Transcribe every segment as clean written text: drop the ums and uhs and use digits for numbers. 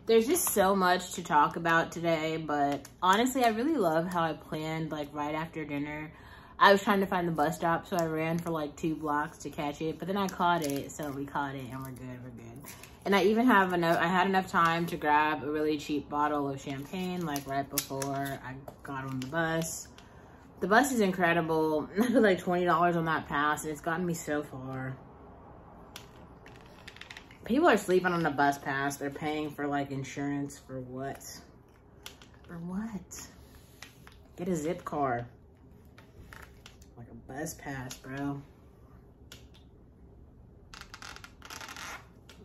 There's just so much to talk about today, but honestly, I really love how I planned, like, right after dinner. I was trying to find the bus stop, so I ran for like 2 blocks to catch it, but then I caught it, so we caught it and we're good. And I even had enough time to grab a really cheap bottle of champagne, like right before I got on the bus. The bus is incredible. I put like $20 on that pass and it's gotten me so far. People are sleeping on the bus pass. They're paying for like insurance for what? For what? Get a zip card. Like a bus pass, bro.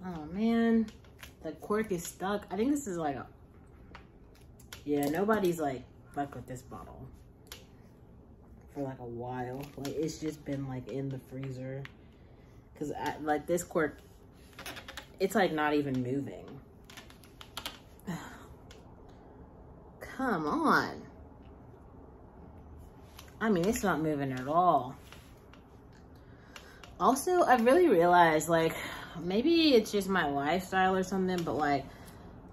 Oh man, the cork is stuck. I think this is like a, yeah, nobody's like fucked with this bottle for like a while. Like it's just been like in the freezer. Cause like this cork, it's like not even moving. Come on. I mean, it's not moving at all. Also, I really realized, like, maybe it's just my lifestyle or something, but like,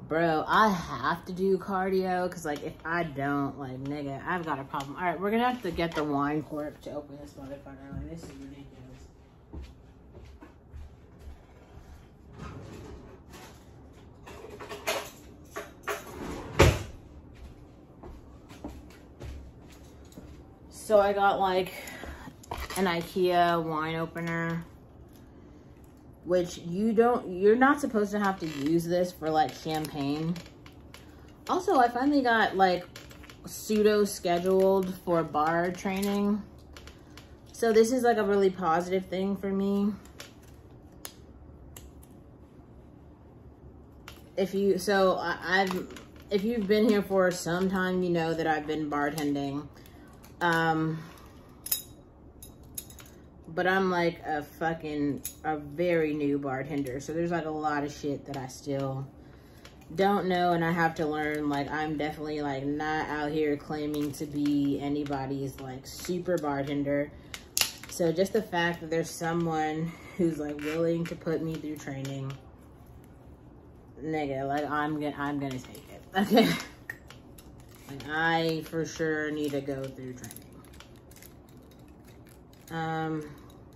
bro, I have to do cardio because like if I don't, like, nigga, I've got a problem. All right, we're gonna have to get the wine cork to open this motherfucker. Like, this is ridiculous. So I got like an IKEA wine opener, which you're not supposed to have to use this for like champagne. Also, I finally got like pseudo scheduled for bar training. So this is like a really positive thing for me. If you've been here for some time, you know that I've been bartending. But I'm like a very new bartender. So there's like a lot of shit that I still don't know and I have to learn. Like I'm definitely like not out here claiming to be anybody's like super bartender. So just the fact that there's someone who's like willing to put me through training, nigga, like I'm gonna take it. Okay. Like I for sure need to go through training.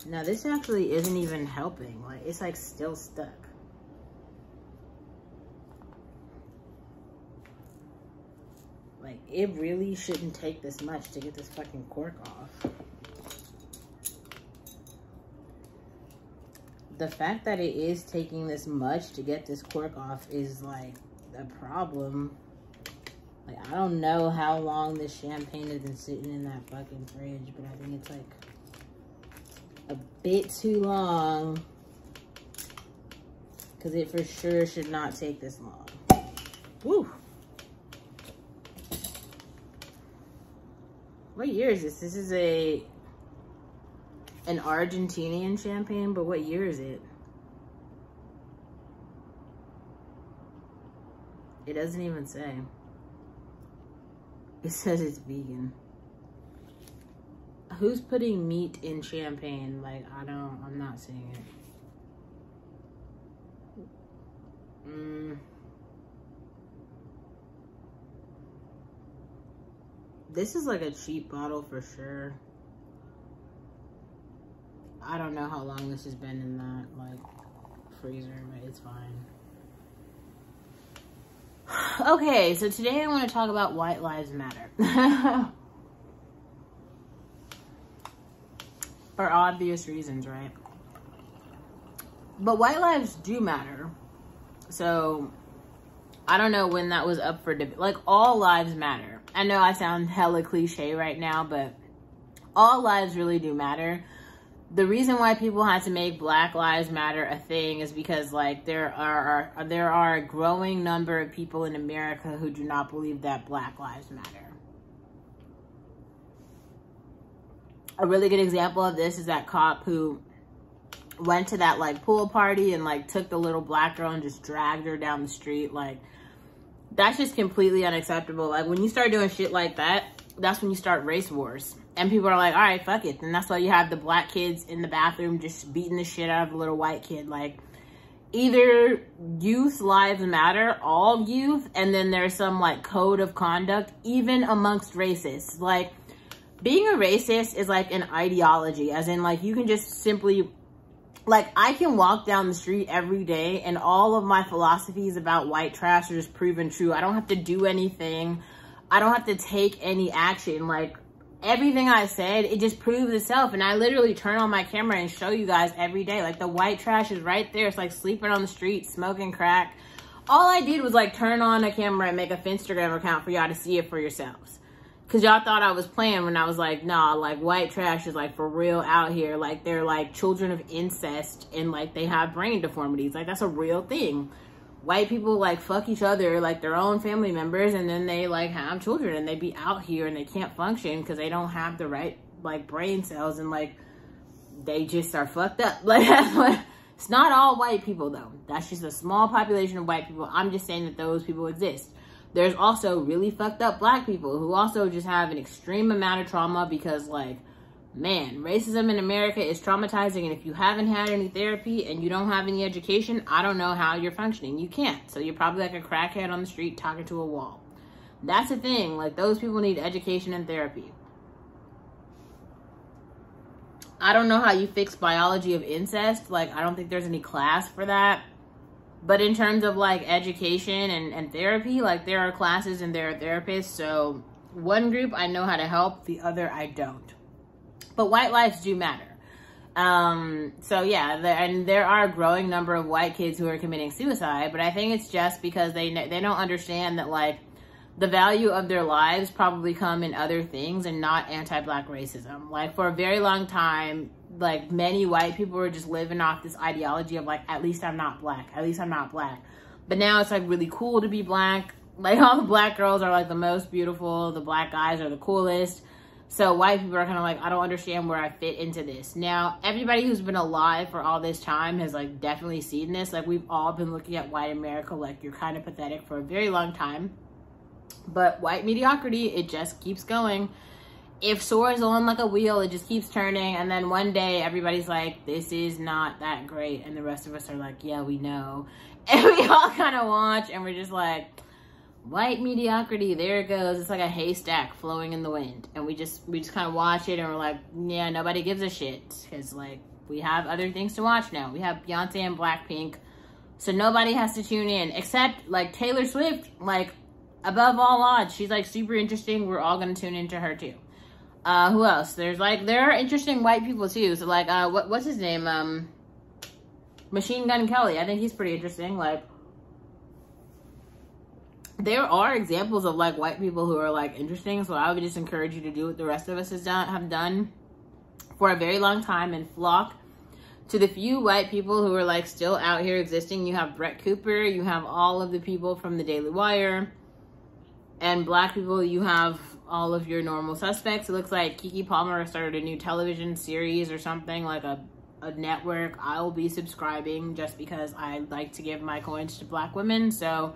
Now this actually isn't even helping. Like it's like still stuck. Like it really shouldn't take this much to get this fucking cork off. The fact that it is taking this much to get this cork off is like a problem. Like I don't know how long this champagne has been sitting in that fucking fridge, but I think it's like a bit too long because it for sure should not take this long. Woo. What year is this? This is an Argentinian champagne, but what year is it? It doesn't even say. It says it's vegan. Who's putting meat in champagne? Like, I'm not seeing it. This is like a cheap bottle for sure. I don't know how long this has been in that, like, freezer, but it's fine. Okay, so today I want to talk about White Lives Matter. For obvious reasons, right? But white lives do matter. So, I don't know when that was up for debate. Like, all lives matter. I know I sound hella cliche right now, but all lives really do matter. The reason why people had to make Black Lives Matter a thing is because, like, there are a growing number of people in America who do not believe that Black Lives Matter. A really good example of this is that cop who went to that like pool party and like took the little black girl and just dragged her down the street. Like that's just completely unacceptable. Like when you start doing shit like that, that's when you start race wars. And people are like, all right, fuck it. And that's why you have the black kids in the bathroom just beating the shit out of a little white kid. Like either youth lives matter, all youth, and then there's some like code of conduct, even amongst racists. Like, being a racist is like an ideology, as in like you can just simply, like, I can walk down the street every day and all of my philosophies about white trash are just proven true. I don't have to do anything. I don't have to take any action. Like, everything I said, it just proves itself. And I literally turn on my camera and show you guys every day. Like, the white trash is right there. It's like sleeping on the street, smoking crack. All I did was like turn on a camera and make a Finstagram account for y'all to see it for yourselves. Cause y'all thought I was playing when I was like, nah, like white trash is like for real out here. Like, they're like children of incest and like they have brain deformities. Like, that's a real thing. White people like fuck each other, like their own family members, and then they like have children and they be out here and they can't function because they don't have the right like brain cells, and like they just are fucked up. Like, that's what, it's not all white people though. That's just a small population of white people. I'm just saying that those people exist. There's also really fucked up black people who also just have an extreme amount of trauma because, like, man, racism in America is traumatizing. And if you haven't had any therapy and you don't have any education, I don't know how you're functioning. You can't. So you're probably like a crackhead on the street talking to a wall. That's the thing. Like, those people need education and therapy. I don't know how you fix biology of incest. Like, I don't think there's any class for that. But in terms of like education and therapy, like there are classes and there are therapists. So one group I know how to help, the other I don't. But white lives do matter. So yeah, there are a growing number of white kids who are committing suicide. But I think it's just because they don't understand that like the value of their lives probably come in other things and not anti-black racism. Like, for a very long time, like, many white people were just living off this ideology of like, at least I'm not black, at least I'm not black. But now it's like really cool to be black. Like, all the black girls are like the most beautiful, the black guys are the coolest. So white people are kind of like, I don't understand where I fit into this. Now, everybody who's been alive for all this time has like definitely seen this. Like, we've all been looking at white America like, you're kind of pathetic, for a very long time. But white mediocrity, it just keeps going. If soars on like a wheel, it just keeps turning. And then one day everybody's like, this is not that great. And the rest of us are like, yeah, we know. And we all kind of watch and we're just like, white mediocrity, there it goes. It's like a haystack flowing in the wind. And we just kind of watch it and we're like, yeah, nobody gives a shit. Because like, we have other things to watch now. We have Beyonce and Blackpink. So nobody has to tune in. Except like Taylor Swift, like, above all odds, she's like super interesting. We're all gonna tune into her too. Who else? There are interesting white people too. So like, what's his name? Machine Gun Kelly. I think he's pretty interesting. Like, there are examples of like white people who are like interesting. So I would just encourage you to do what the rest of us have done for a very long time and flock to the few white people who are like still out here existing. You have Brett Cooper. You have all of the people from the Daily Wire. And black people, you have all of your normal suspects. It looks like Keke Palmer started a new television series or something, like a network. I will be subscribing just because I like to give my coins to black women. So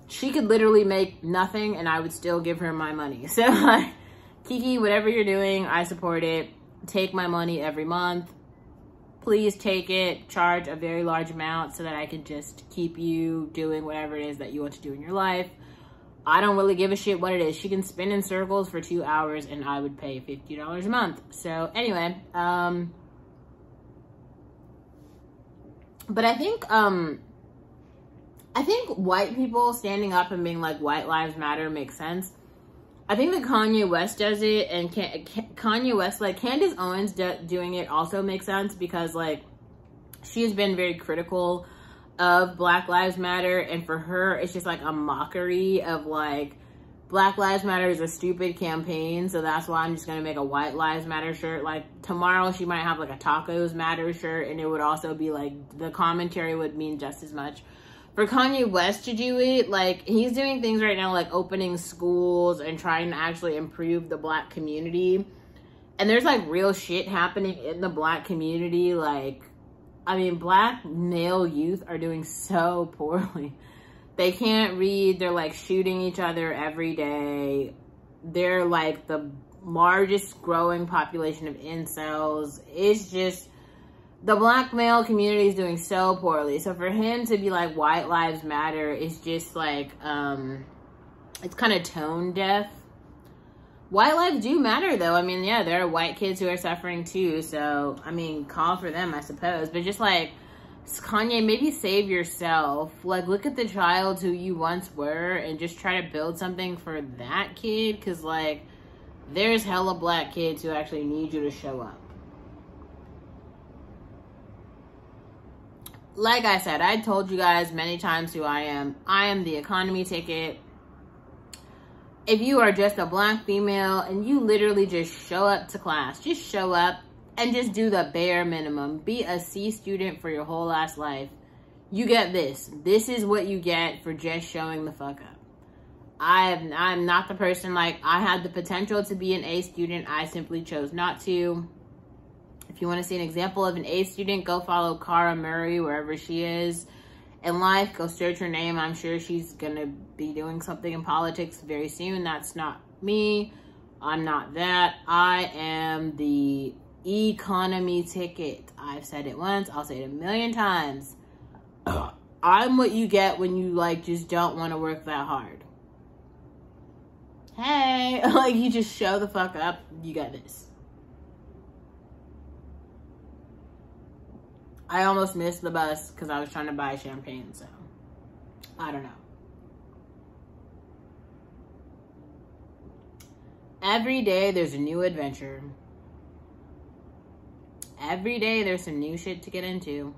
she could literally make nothing and I would still give her my money. So like, Keke, whatever you're doing, I support it. Take my money every month. Please take it. Charge a very large amount so that I can just keep you doing whatever it is that you want to do in your life. I don't really give a shit what it is. She can spin in circles for 2 hours and I would pay $50 a month. So anyway, but I think white people standing up and being like, white lives matter makes sense. I think that Kanye West does it, and Kanye West, like Candace Owens doing it also makes sense because like she has been very critical of Black Lives Matter, and for her it's just like a mockery of like, Black Lives Matter is a stupid campaign, so that's why I'm just gonna make a White Lives Matter shirt. Like tomorrow she might have like a Tacos Matter shirt and it would also be like, the commentary would mean just as much. For Kanye West to do it, like he's doing things right now like opening schools and trying to actually improve the black community, and there's like real shit happening in the black community. Like, I mean, black male youth are doing so poorly. They can't read. They're like shooting each other every day. They're like the largest growing population of incels. It's just, the black male community is doing so poorly. So for him to be like, white lives matter is just like, it's kind of tone deaf. White lives do matter though. I mean, yeah, there are white kids who are suffering too. So, I mean, call for them, I suppose. But just like, Kanye, maybe save yourself. Like, look at the child who you once were and just try to build something for that kid. Because, like, there's hella black kids who actually need you to show up. Like I said, I told you guys many times who I am. I am the economy ticket. If you are just a black female and you literally just show up to class, just show up and just do the bare minimum. Be a C student for your whole ass life. You get this. This is what you get for just showing the fuck up. I'm not the person, like, I had the potential to be an A student. I simply chose not to. If you want to see an example of an A student, go follow Cara Murray wherever she is in life. Go search her name. I'm sure she's going to be doing something in politics very soon. That's not me. I'm not that. I am the economy ticket. I've said it once. I'll say it a million times. I'm what you get when you, like, just don't want to work that hard. Hey, like, you just show the fuck up. You got this. I almost missed the bus because I was trying to buy champagne, so I don't know. Every day there's a new adventure. Every day there's some new shit to get into.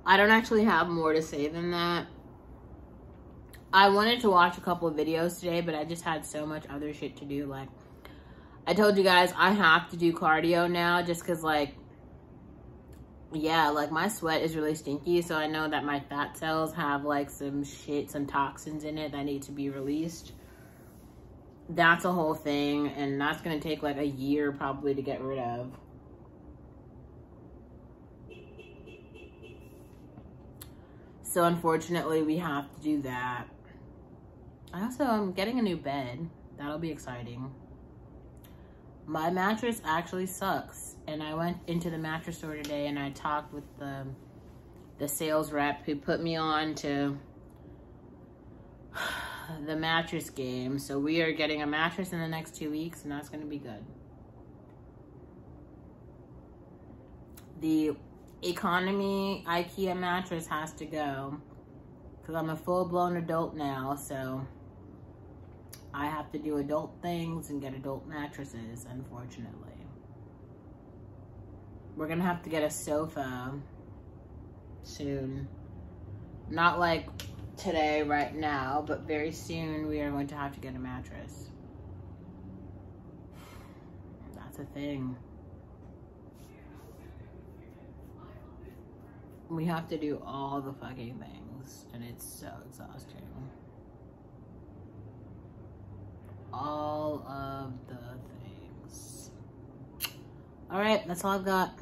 I don't actually have more to say than that. I wanted to watch a couple of videos today, but I just had so much other shit to do. Like, I told you guys, I have to do cardio now just because, like, yeah, like, my sweat is really stinky. So I know that my fat cells have, like, some shit, some toxins in it that need to be released. That's a whole thing. And that's going to take, like, a year probably to get rid of. So unfortunately, we have to do that. I'm getting a new bed. That'll be exciting. My mattress actually sucks. And I went into the mattress store today and I talked with the sales rep who put me on to the mattress game. So we are getting a mattress in the next 2 weeks and that's going to be good. The economy IKEA mattress has to go because I'm a full-blown adult now, so I have to do adult things and get adult mattresses, unfortunately. We're gonna have to get a sofa soon. Not like today, right now, but very soon we are going to have to get a mattress. That's a thing. We have to do all the fucking things, and it's so exhausting. All of the things. All right, that's all I've got.